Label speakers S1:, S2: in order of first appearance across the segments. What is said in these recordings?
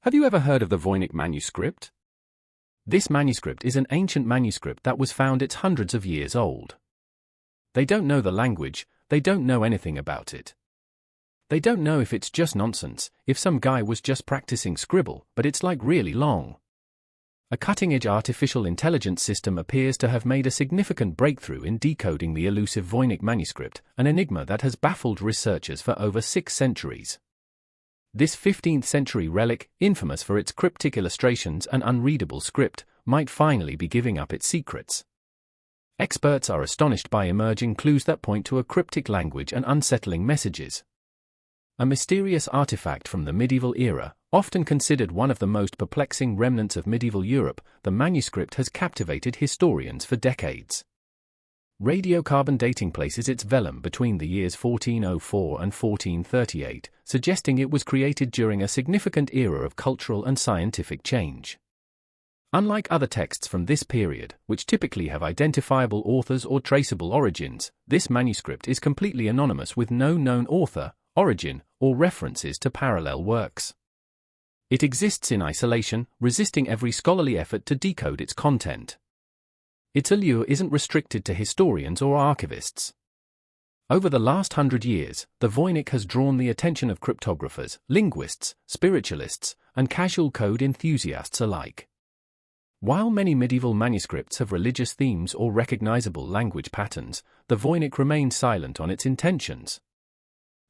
S1: Have you ever heard of the Voynich Manuscript? This manuscript is an ancient manuscript that was found. It's hundreds of years old. They don't know the language, they don't know anything about it. They don't know if it's just nonsense, if some guy was just practicing scribble, but it's like really long. A cutting-edge artificial intelligence system appears to have made a significant breakthrough in decoding the elusive Voynich manuscript, an enigma that has baffled researchers for over 6 centuries. This 15th-century relic, infamous for its cryptic illustrations and unreadable script, might finally be giving up its secrets. Experts are astonished by emerging clues that point to a cryptic language and unsettling messages. A mysterious artifact from the medieval era, often considered one of the most perplexing remnants of medieval Europe, the manuscript has captivated historians for decades. Radiocarbon dating places its vellum between the years 1404 and 1438, suggesting it was created during a significant era of cultural and scientific change. Unlike other texts from this period, which typically have identifiable authors or traceable origins, this manuscript is completely anonymous with no known author, origin, or references to parallel works. It exists in isolation, resisting every scholarly effort to decode its content. Its allure isn't restricted to historians or archivists. Over the last 100 years, the Voynich has drawn the attention of cryptographers, linguists, spiritualists, and casual code enthusiasts alike. While many medieval manuscripts have religious themes or recognizable language patterns, the Voynich remains silent on its intentions.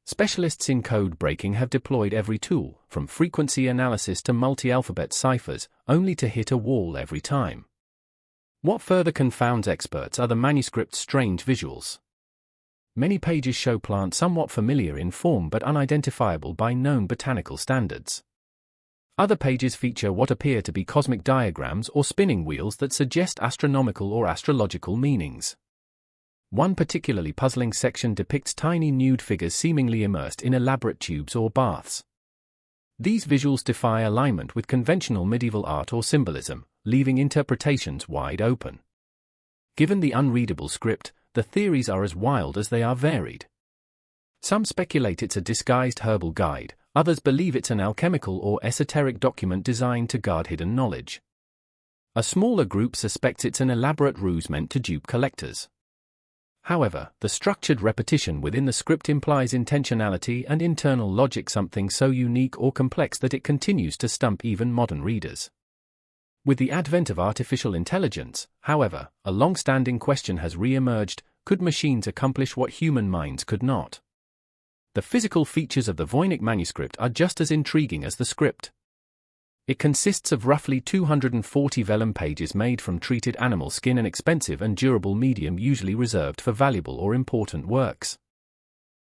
S1: Specialists in code breaking have deployed every tool, from frequency analysis to multi-alphabet ciphers, only to hit a wall every time. What further confounds experts are the manuscript's strange visuals. Many pages show plants somewhat familiar in form but unidentifiable by known botanical standards. Other pages feature what appear to be cosmic diagrams or spinning wheels that suggest astronomical or astrological meanings. One particularly puzzling section depicts tiny nude figures seemingly immersed in elaborate tubes or baths. These visuals defy alignment with conventional medieval art or symbolism, leaving interpretations wide open. Given the unreadable script, the theories are as wild as they are varied. Some speculate it's a disguised herbal guide, others believe it's an alchemical or esoteric document designed to guard hidden knowledge. A smaller group suspects it's an elaborate ruse meant to dupe collectors. However, the structured repetition within the script implies intentionality and internal logic, something so unique or complex that it continues to stump even modern readers. With the advent of artificial intelligence, however, a long-standing question has re-emerged: could machines accomplish what human minds could not? The physical features of the Voynich manuscript are just as intriguing as the script. It consists of roughly 240 vellum pages made from treated animal skin, an expensive and durable medium usually reserved for valuable or important works.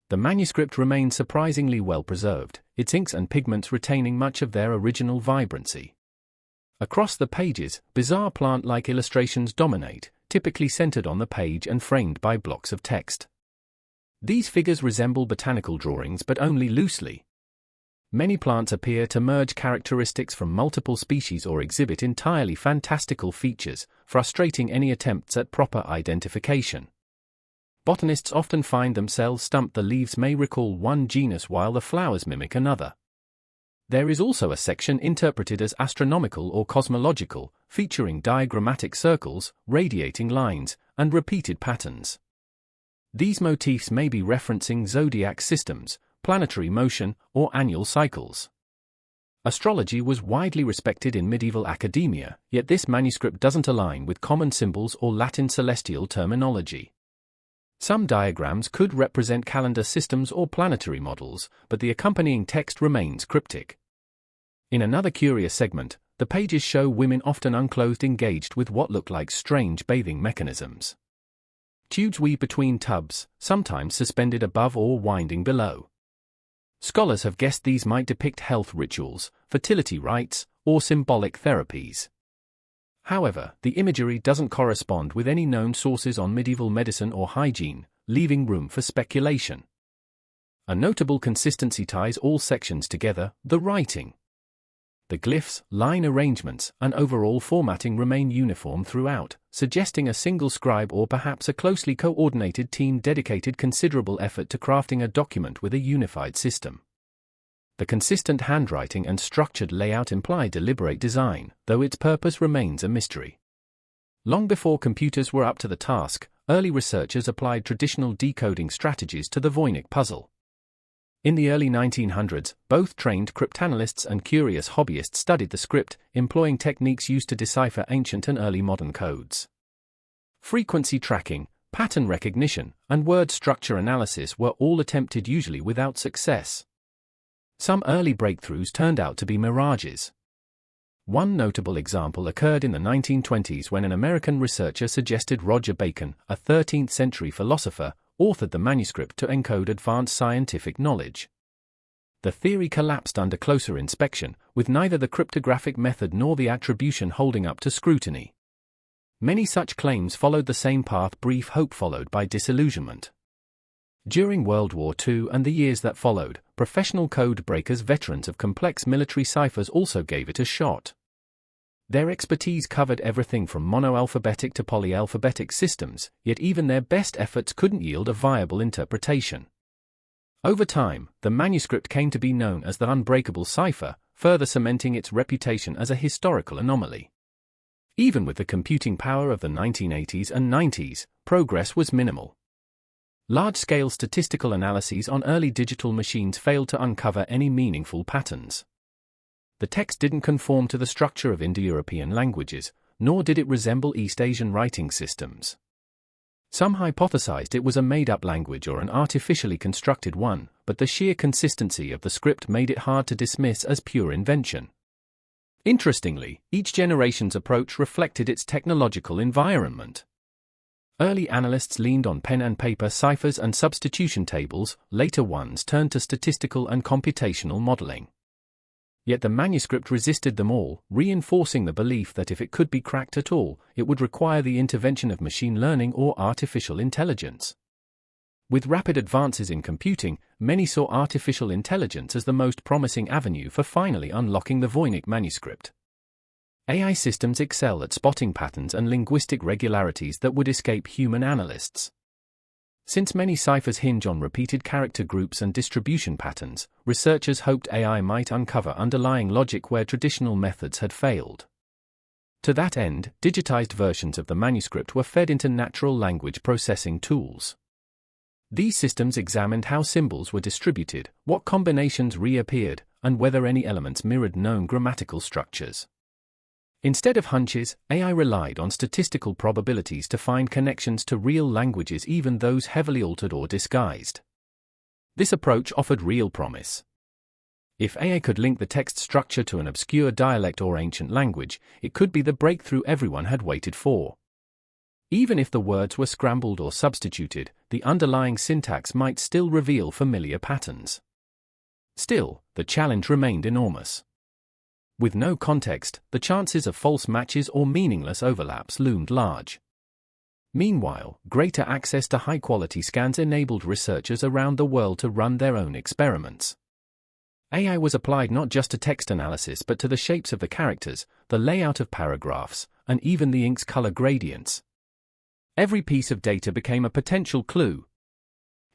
S1: The manuscript remains surprisingly well preserved, its inks and pigments retaining much of their original vibrancy. Across the pages, bizarre plant-like illustrations dominate, typically centered on the page and framed by blocks of text. These figures resemble botanical drawings but only loosely. Many plants appear to merge characteristics from multiple species or exhibit entirely fantastical features, frustrating any attempts at proper identification. Botanists often find themselves stumped. The leaves may recall one genus while the flowers mimic another. There is also a section interpreted as astronomical or cosmological, featuring diagrammatic circles, radiating lines, and repeated patterns. These motifs may be referencing zodiac systems, planetary motion, or annual cycles. Astrology was widely respected in medieval academia, yet this manuscript doesn't align with common symbols or Latin celestial terminology. Some diagrams could represent calendar systems or planetary models, but the accompanying text remains cryptic. In another curious segment, the pages show women often unclothed engaged with what look like strange bathing mechanisms. Tubes weave between tubs, sometimes suspended above or winding below. Scholars have guessed these might depict health rituals, fertility rites, or symbolic therapies. However, the imagery doesn't correspond with any known sources on medieval medicine or hygiene, leaving room for speculation. A notable consistency ties all sections together: the writing. The glyphs, line arrangements, and overall formatting remain uniform throughout, suggesting a single scribe or perhaps a closely coordinated team dedicated considerable effort to crafting a document with a unified system. The consistent handwriting and structured layout imply deliberate design, though its purpose remains a mystery. Long before computers were up to the task, early researchers applied traditional decoding strategies to the Voynich puzzle. In the early 1900s, both trained cryptanalysts and curious hobbyists studied the script, employing techniques used to decipher ancient and early modern codes. Frequency tracking, pattern recognition, and word structure analysis were all attempted, usually without success. Some early breakthroughs turned out to be mirages. One notable example occurred in the 1920s when an American researcher suggested Roger Bacon, a 13th-century philosopher, authored the manuscript to encode advanced scientific knowledge. The theory collapsed under closer inspection, with neither the cryptographic method nor the attribution holding up to scrutiny. Many such claims followed the same path. Brief hope followed by disillusionment. During World War II and the years that followed, professional code breakers, veterans of complex military ciphers, also gave it a shot. Their expertise covered everything from monoalphabetic to polyalphabetic systems, yet even their best efforts couldn't yield a viable interpretation. Over time, the manuscript came to be known as the unbreakable cipher, further cementing its reputation as a historical anomaly. Even with the computing power of the 1980s and 90s, progress was minimal. Large-scale statistical analyses on early digital machines failed to uncover any meaningful patterns. The text didn't conform to the structure of Indo-European languages, nor did it resemble East Asian writing systems. Some hypothesized it was a made-up language or an artificially constructed one, but the sheer consistency of the script made it hard to dismiss as pure invention. Interestingly, each generation's approach reflected its technological environment. Early analysts leaned on pen and paper ciphers and substitution tables, later ones turned to statistical and computational modeling. Yet the manuscript resisted them all, reinforcing the belief that if it could be cracked at all, it would require the intervention of machine learning or artificial intelligence. With rapid advances in computing, many saw artificial intelligence as the most promising avenue for finally unlocking the Voynich manuscript. AI systems excel at spotting patterns and linguistic regularities that would escape human analysts. Since many ciphers hinge on repeated character groups and distribution patterns, researchers hoped AI might uncover underlying logic where traditional methods had failed. To that end, digitized versions of the manuscript were fed into natural language processing tools. These systems examined how symbols were distributed, what combinations reappeared, and whether any elements mirrored known grammatical structures. Instead of hunches, AI relied on statistical probabilities to find connections to real languages, even those heavily altered or disguised. This approach offered real promise. If AI could link the text structure to an obscure dialect or ancient language, it could be the breakthrough everyone had waited for. Even if the words were scrambled or substituted, the underlying syntax might still reveal familiar patterns. Still, the challenge remained enormous. With no context, the chances of false matches or meaningless overlaps loomed large. Meanwhile, greater access to high-quality scans enabled researchers around the world to run their own experiments. AI was applied not just to text analysis but to the shapes of the characters, the layout of paragraphs, and even the ink's color gradients. Every piece of data became a potential clue.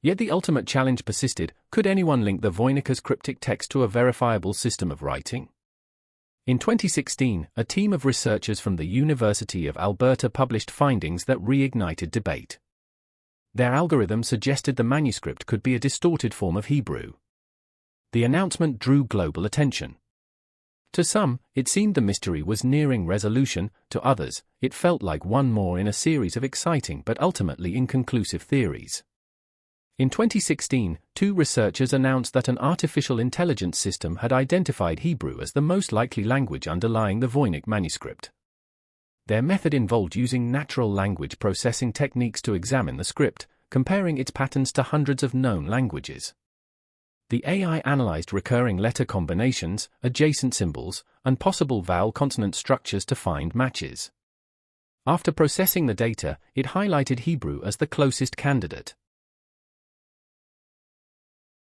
S1: Yet the ultimate challenge persisted: could anyone link the Voynich's cryptic text to a verifiable system of writing? In 2016, a team of researchers from the University of Alberta published findings that reignited debate. Their algorithm suggested the manuscript could be a distorted form of Hebrew. The announcement drew global attention. To some, it seemed the mystery was nearing resolution; to others, it felt like one more in a series of exciting but ultimately inconclusive theories. In 2016, two researchers announced that an artificial intelligence system had identified Hebrew as the most likely language underlying the Voynich manuscript. Their method involved using natural language processing techniques to examine the script, comparing its patterns to hundreds of known languages. The AI analyzed recurring letter combinations, adjacent symbols, and possible vowel-consonant structures to find matches. After processing the data, it highlighted Hebrew as the closest candidate.